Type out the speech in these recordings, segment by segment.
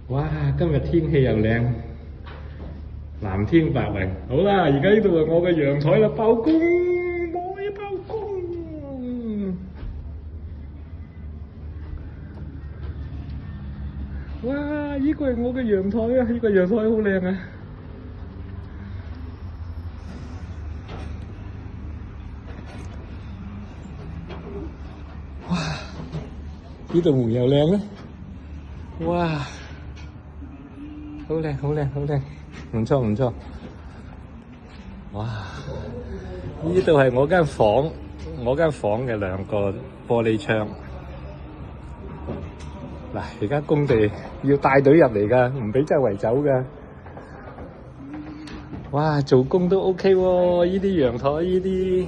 哇！今日天氣又靚，藍天白雲。好啦，而家呢度係我嘅陽台啦，爆工！我要爆工！哇！呢個係我嘅陽台啊，呢個陽台好靚啊！哇！呢度門又靚咧，哇！好靚，好靚，好靚，唔錯唔錯。哇！呢度係我間房嘅兩個玻璃窗。嗱，而家工地要帶隊入嚟㗎，唔俾周圍走㗎。哇！做工都 OK 喎，呢啲陽台呢啲。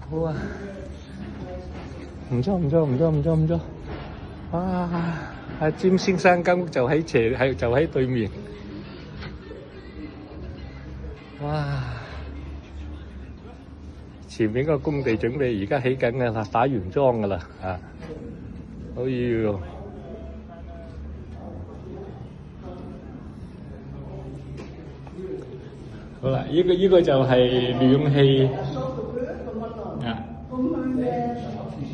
好啊！唔錯唔錯唔錯唔錯唔錯。哇！阿詹先生間屋就喺對面。哇！前面個工地準備而家起緊嘅啦，打完樁嘅啦，啊！好要。好啦，呢個就係暖氣啊！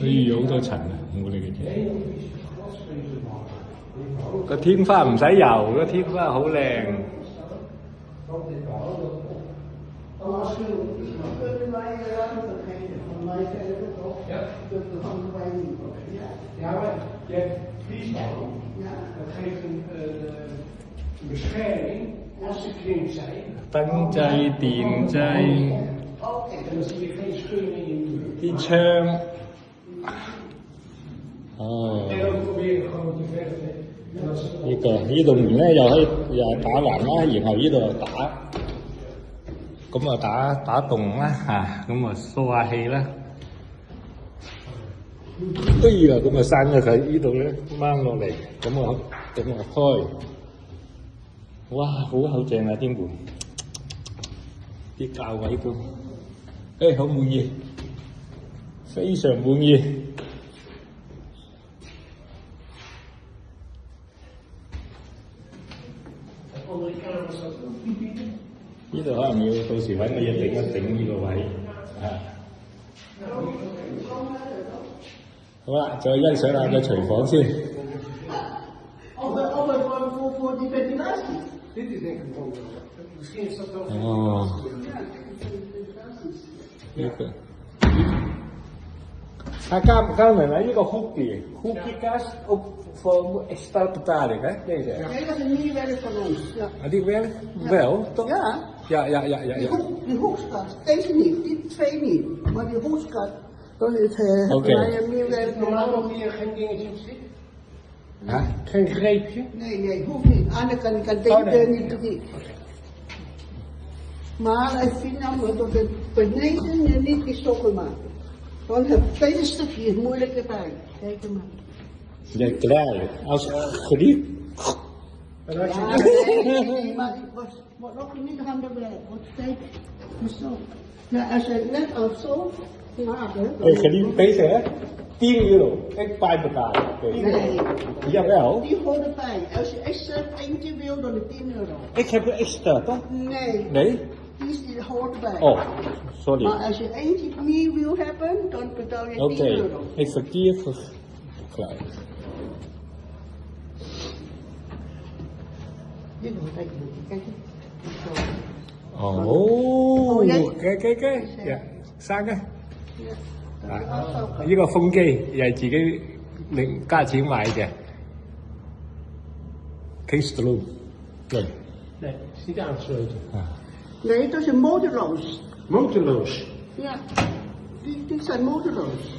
哎呀，好多塵啊！我哋嘅嘢。個天花唔使油，個天花好靚。燈掣、電掣，啲窗。哦。呢度門咧又可以打橫啦，然後呢度又咁啊打洞啦嚇，咁啊疏下氣啦。哎呀，咁啊閂咗佢，呢度咧掹落嚟，咁啊開。哇，好正啊啲門，啲教位都，好滿意，非常滿意。呢度可能要到時揾個嘢頂一頂呢個位，好啦，再欣賞下個廚房先。哦，呢個。Kijk,呢個hoekje kast ook voor extra betaling, hè? Deze. Nee, dat is een nieuw werk van ons. Ja. Die werkt wel, toch? Ja. Ja. Die hoekskast, deze niet, die twee niet. Maar die hoekskast, dat is Oké. een nieuw werk van Normaal ons. nog hier geen dingetje op zitten? Huh? Geen greepje? Nee, hoeft niet. Anders kan ik aan deze nee. niet doen. Maar ik vind namelijk dat het beneden niet die stokken maken. Want het tweede stukje is moeilijk erbij. Kijk er maar. Ja, klaar. Als geliefd. En als je Nee, maar ik wordt ook niet aan de werk. Wordt steeds zo. Ja, als je het net als zo maken. Geliefd beter, hè? 10 euro. Ik bij betalen. Nee. Jawel. Die hoort erbij. Als je extra eentje wil, dan is 10 euro. Ik heb een extra, toch? Nee, Nee? die hoort erbij. Oh, sorry. Maar als je eentje meer wil hebben, dan betaal je 10 Oké, euro. ik verkeer klaar. Dit moet ik doen. Kijk eens. Oh, nee. kijk. Ja, zaken. Ja.呢個風機又係自己另加錢買嘅 Kingston 對 Nee, het is niet aangesloten. Nee, dat is een motorloos. Motorloos. Ja, die zijn motorloos.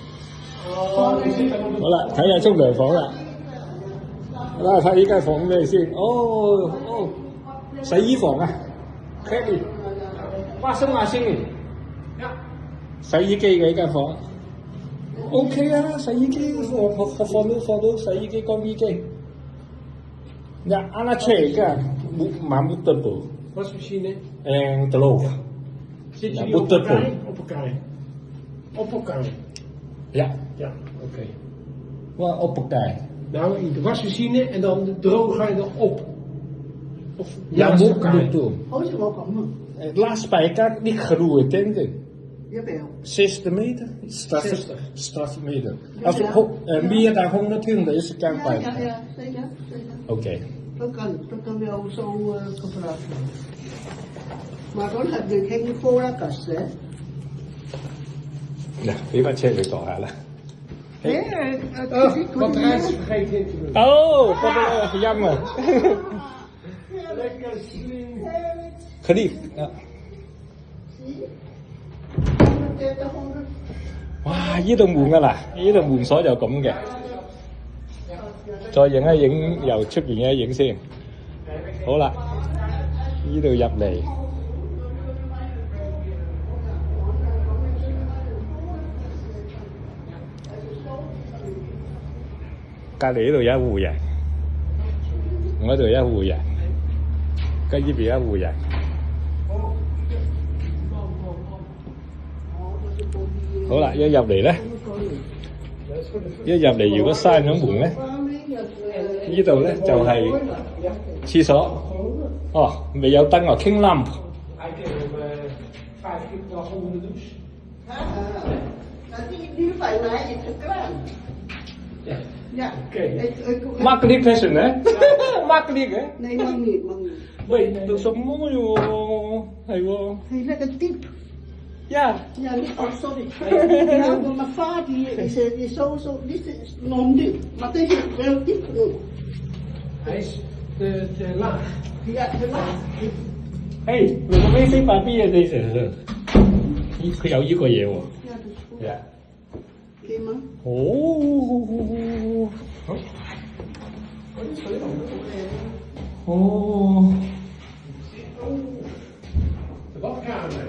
Oh, die zit dan op 好啦，睇下沖涼房啦。好啦，睇呢間房咩先？洗衣房啊 ，Kelly， 哇生瓦星ja. 洗衣機嘅呢間房 ，OK 啊，洗衣機放到洗衣機、乾衣機。Ja, Anna Cega, maar moet dubbel. Wasmachine. En de loof. Zitten Ja, die moet op dubbel. elkaar? Op elkaar. Op elkaar. Ja. Ja, oké. Waar oppakken? Nou, in de wasmachine en dan de droog ga je erop. Of Ja, naast moet elkaar. ik doen. Oh, ze mogen komen. Het laatste bij kan niet geroeid denken. Jawel. 60 meter? 60. 60 meter. Als het meer dan 120 is, kan het Ja, bij. ja, ja, zeker. Zeker. Oké. Dat kan wel zo gebruikt worden. Maar dan heb je geen voorraadkast, hè? Ja, wie wat zeg ik toch halen? Nee, Oh, batterij is vergeten in te doen. Oh, dat is jammer. Lekker slim. Geliefd. Ja. 哇！呢度悶㗎啦，呢度門鎖就咁嘅。再影一影由出邊嘅影先。好啦，呢度入嚟。隔離呢度有一戶人，我度有一戶人，跟呢邊有一戶人。好啦，一入嚟咧，一入嚟如果閂咗門咧，呢度咧就係廁所。哦，未有燈啊，king lamp。 Hij kreeg hem 5 keer per dag onder de douche. Die van mij is te klein. Ja. Ja. Oké. Makkelijk vissen, hè? Makkelijk, hè? Nee, mag niet, mag niet. Wait, dat is zo mooi, joh. Hey, wow. Hij is lekker diep. Ja. Ja, niet, oh sorry. Ja, maar mijn vader die is zo, dit is nog diep. Maar dit is wel diep genoeg. Hij is te laag. Ja, te laag. Hey, 你個咩飛快 B 啊？你成日，佢有呢個嘢喎。 Ja, dat is goed. Ja. Oké, man. 哦。哦。 De badkamer.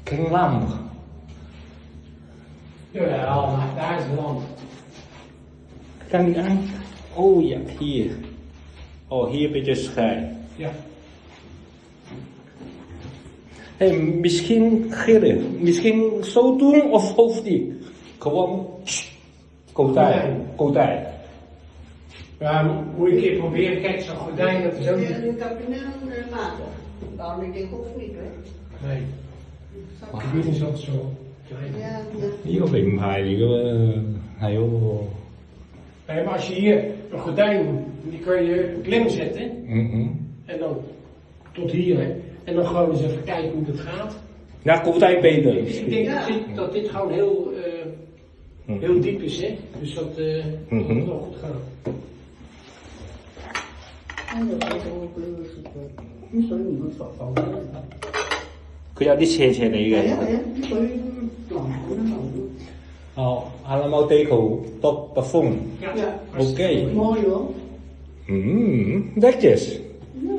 King lamp. Jawel, maar daar is de lamp. Kan niet aan. Oh ja, hier. Oh, hier een beetje schijn. Ja. Hey, misschien gillen. Misschien zo doen of hoofddiep. Gewoon. Gordijn. Ja, moet je een keer proberen. Kijk, zo'n gordijn, dat is ook Ja, niet... nu kan ik niet maken. Daarom ik denk ook niet, hè. Nee. Het gebied is altijd zo klein. Ja, ja. 呢個名牌嚟㗎喎，係喎。 Nee, maar als je hier een gordijn, die kan je klem zetten. En dan tot hier, hè. En dan gewoon eens even kijken hoe dat gaat. Ja, gordijn beter. Ik denk dat dit gewoon heel diep is, hè. Dus dat moet wel goed gaan. En dat is ook niet zo iemand van. 佢有啲斜斜地 Ja, 嘅。 ja, ja. Die kan je lang. 哦，allemaal deco tot plafond. Ja. Ja. Oké. Mooi hoor. Netjes. Ja.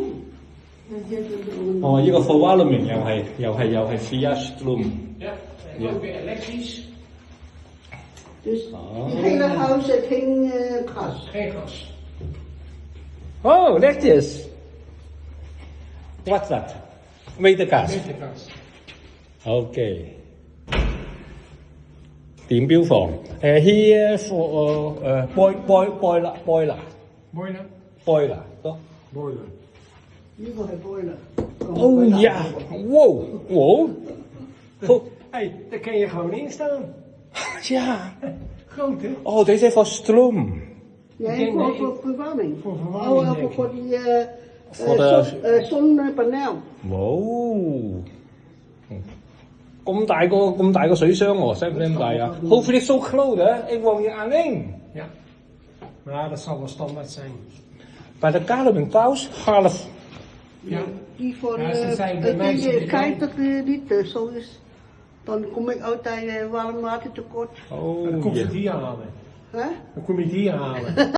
Oh, 呢個 verwarming 又係 via stroom. Ja, en ook weer elektrisch. Dus die hele huis heeft geen gas. Geen gas. Oh, netjes. What's that? Meterkast. Met de gas. Oké. 電錶房。Here for boiler Boiler? toch? Boiler. Die voor de boiler. Oh ja. Wow. Oh, Hé, daar kan je gewoon in staan. ja. Groot, hè? Oh, deze is voor stroom. Nee, voor verwarming. Voor verwarming, Oh, denk ik. voor die Voor de- zonnepaneel. Wow. 咁大個水箱喎，使唔使咁大啊？Hopefully so close hè? Ik woon hier alleen. Ja. Maar dat zal wel standaard zijn. Bij de Kalemen thuis half. Ja. Die voor Ja, ze zijn bij mij als je zitten kijkt dat het niet zo is, dan kom ik altijd warm water tekort. Dan Oh, kom je ja. die halen. Hè? Dan kom je die halen.